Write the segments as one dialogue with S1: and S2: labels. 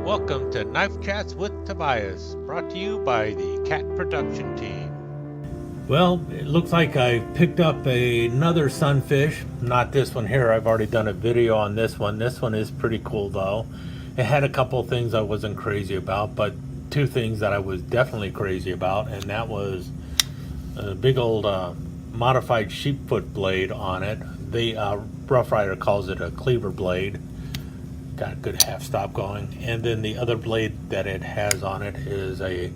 S1: Welcome to Knife Chats with Tobias, brought to you by the Cat Production Team.
S2: Well, it looks like I picked up another sunfish. Not this one here. I've already done a video on this one. This one is pretty cool though. It had a couple of things I wasn't crazy about, but two things that I was definitely crazy about, and that was a big old modified sheepfoot blade on it. The Rough Ryder calls it a cleaver blade. Got a good half stop going, and then the other blade that it has on it is a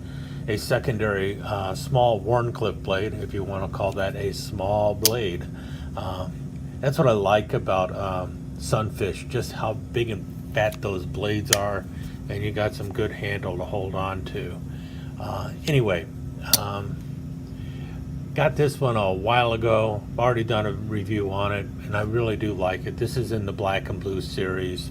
S2: secondary small Warncliffe blade, if you want to call that a small blade. That's what I like about Sunfish, just how big and fat those blades are, and you got some good handle to hold on to. Anyway, got this one a while ago. Already done a review on it, and I really do like it. This is in the black and blue series.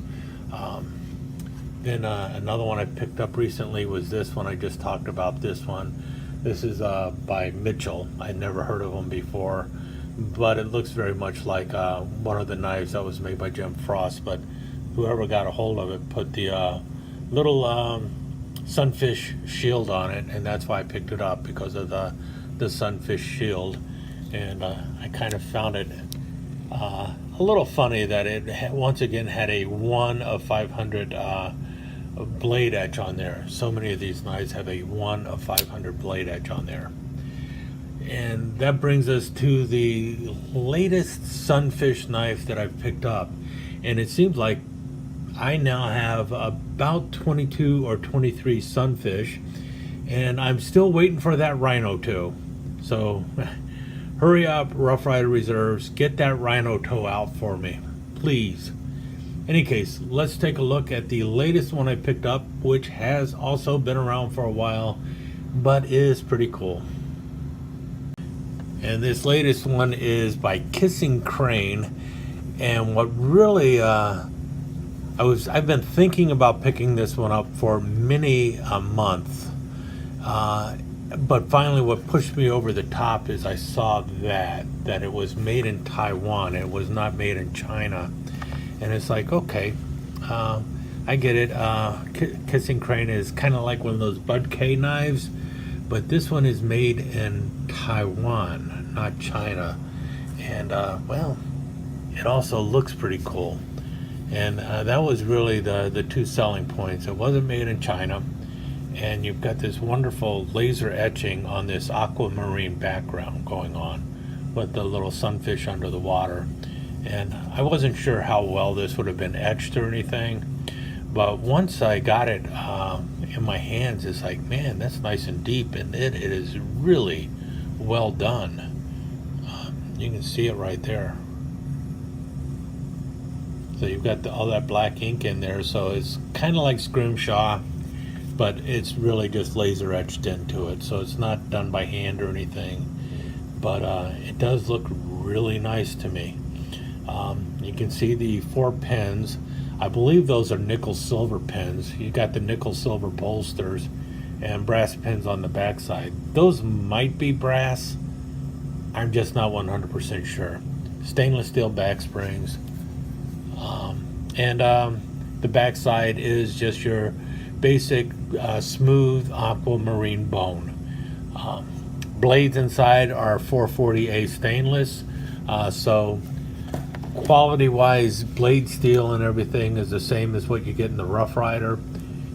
S2: Then another one I picked up recently was this one. I just talked about this one. This is by Mitchell. I'd never heard of them before, but it looks very much like one of the knives that was made by Jim Frost, but whoever got a hold of it put the little Sunfish shield on it, and that's why I picked it up, because of the Sunfish shield. And I kind of found it a little funny that it once again had a 1 of 500 blade edge on there. So many of these knives have a 1 of 500 blade edge on there. And that brings us to the latest Sunfish knife that I've picked up, and it seems like I now have about 22 or 23 Sunfish, and I'm still waiting for that Rhino toe. So hurry up, Rough Ryder Reserves, get that Rhino toe out for me, please. Any case, let's take a look at the latest one I picked up, which has also been around for a while, but is pretty cool. And this latest one is by Kissing Crane. And what really, I've been thinking about picking this one up for many a month. But finally what pushed me over the top is I saw that it was made in Taiwan. It was not made in China. And it's like, okay, I get it. Kissing Crane is kind of like one of those Bud K knives, but this one is made in Taiwan, not China. And well, it also looks pretty cool. And that was really the two selling points. It wasn't made in China, and you've got this wonderful laser etching on this aquamarine background going on with the little sunfish under the water. And I wasn't sure how well this would have been etched or anything, but once I got it in my hands, it's like, man, that's nice and deep, and it is really well done. You can see it right there. So you've got all that black ink in there, so it's kind of like scrimshaw, but it's really just laser etched into it, so it's not done by hand or anything. But it does look really nice to me. You can see the 4 pins. I believe those are nickel silver pins. You got the nickel silver bolsters and brass pins on the backside. Those might be brass. I'm just not 100% sure. Stainless steel back springs. And the backside is just your basic smooth aquamarine bone. Blades inside are 440A stainless, so quality-wise, blade steel and everything is the same as what you get in the Rough Ryder,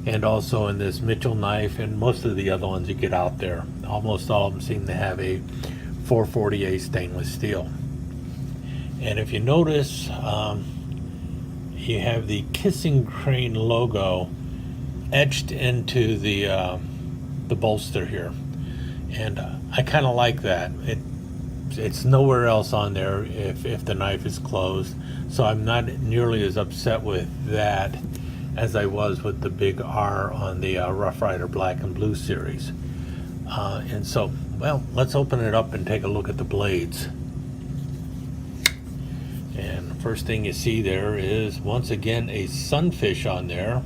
S2: and also in this Mitchell knife, and most of the other ones you get out there. Almost all of them seem to have a 440A stainless steel. And if you notice, you have the Kissing Crane logo etched into the bolster here, and I kind of like that. It's nowhere else on there if the knife is closed, so I'm not nearly as upset with that as I was with the big R on the Rough Ryder Black and Blue series. And so, well, let's open it up and take a look at the blades. And the first thing you see there is, once again, a Sunfish on there,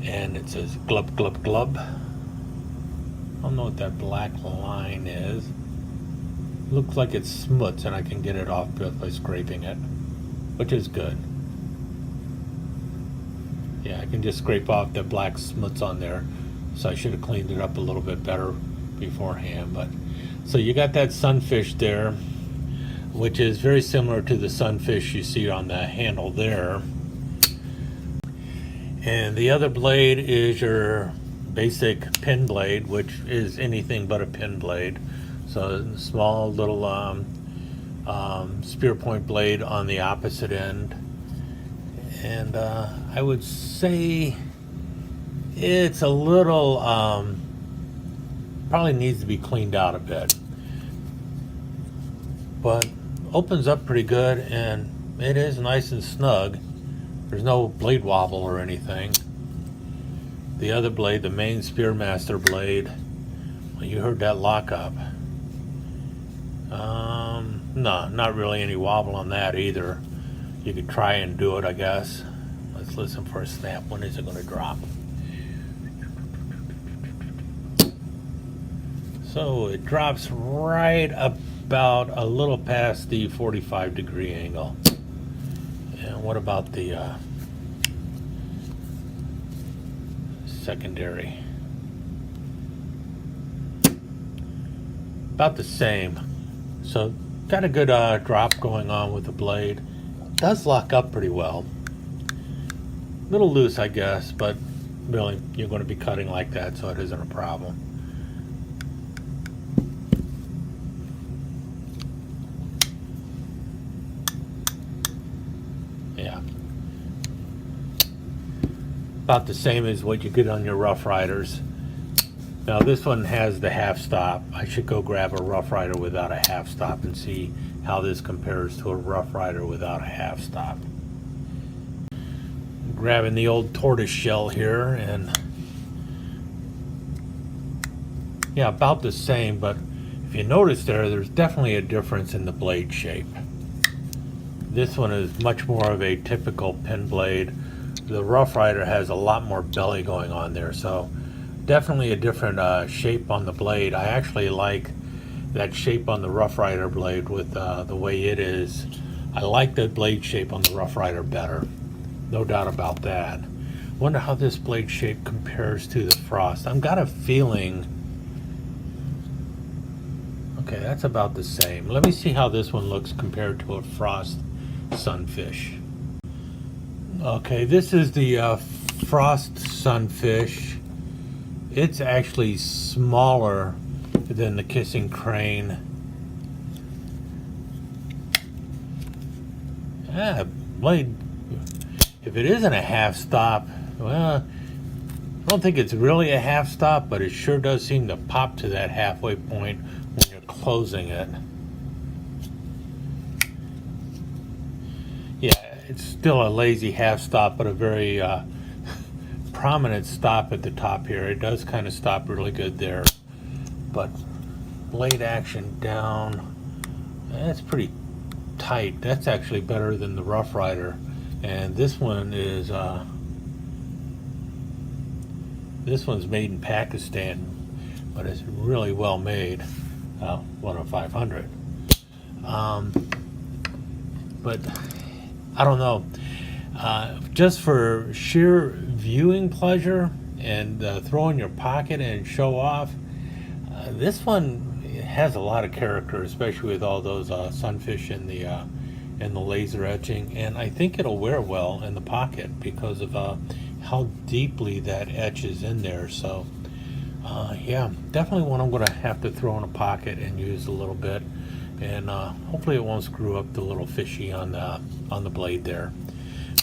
S2: and it says glub glub glub. I don't know what that black line is. Looks like it's smuts, and I can get it off by scraping it, which is good. Yeah, I can just scrape off the black smuts on there. So I should have cleaned it up a little bit better beforehand. But so you got that Sunfish there, which is very similar to the Sunfish you see on the handle there. And the other blade is your basic pin blade, which is anything but a pin blade. So a small little spear point blade on the opposite end. And I would say it's a little, probably needs to be cleaned out a bit. But opens up pretty good, and it is nice and snug. There's no blade wobble or anything. The other blade, the main Spearmaster blade, well, you heard that lockup. No, not really any wobble on that either. You could try and do it, I guess. Let's listen for a snap. When is it going to drop? So it drops right about a little past the 45-degree angle. And what about the secondary? About the same. So got a good drop going on with the blade. Does lock up pretty well. A little loose, I guess, but really you're going to be cutting like that, so it isn't a problem. Yeah. About the same as what you get on your Rough Riders. Now this one has the half stop. I should go grab a Rough Rider without a half stop and see how this compares to a Rough Rider without a half stop. Grabbing the old tortoise shell here, and yeah, about the same, but if you notice there's definitely a difference in the blade shape. This one is much more of a typical pin blade. The Rough Rider has a lot more belly going on there, so definitely a different shape on the blade. I actually like that shape on the Rough Ryder blade with the way it is. I like the blade shape on the Rough Ryder better. No doubt about that. Wonder how this blade shape compares to the Frost. I've got a feeling... Okay, that's about the same. Let me see how this one looks compared to a Frost Sunfish. Okay, this is the Frost Sunfish. It's actually smaller than the Kissing Crane. Blade, if it isn't a half stop, well, I don't think it's really a half stop, but it sure does seem to pop to that halfway point when you're closing it. Yeah, it's still a lazy half stop, but a very prominent stop at the top here. It does kind of stop really good there, but blade action down, that's pretty tight. That's actually better than the Rough Rider, and this one is this one's made in Pakistan, but it's really well made. 1 of 500. But I don't know. Just for sheer viewing pleasure and throw in your pocket and show off, this one has a lot of character, especially with all those sunfish in the laser etching, and I think it'll wear well in the pocket because of how deeply that etch is in there. So yeah, definitely one I'm going to have to throw in a pocket and use a little bit, and hopefully it won't screw up the little fishy on the blade there.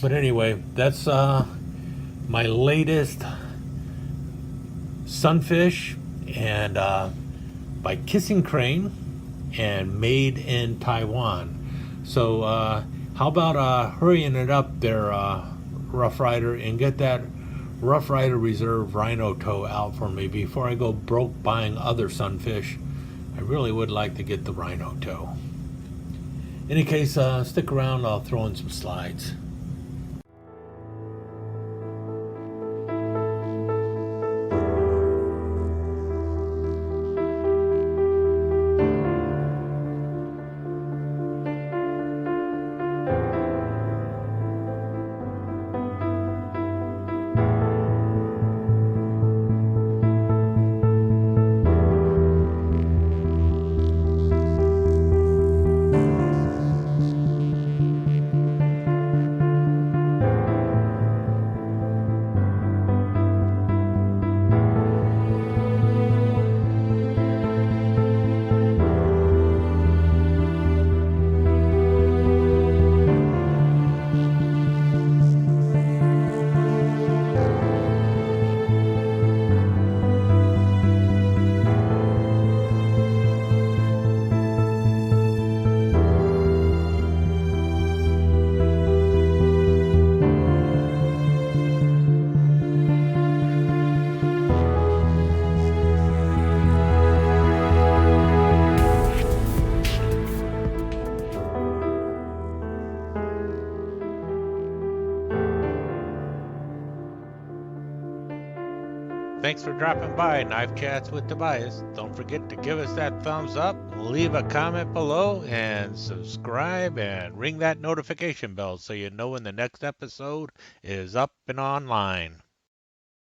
S2: But anyway, that's my latest Sunfish, and by Kissing Crane and made in Taiwan. So how about hurrying it up there, Rough Ryder, and get that Rough Ryder Reserve Rhino toe out for me before I go broke buying other Sunfish. I really would like to get the Rhino toe. In any case, stick around, I'll throw in some slides.
S1: Thanks for dropping by Knife Chats with Tobias. Don't forget to give us that thumbs up, leave a comment below, and subscribe and ring that notification bell so you know when the next episode is up and online.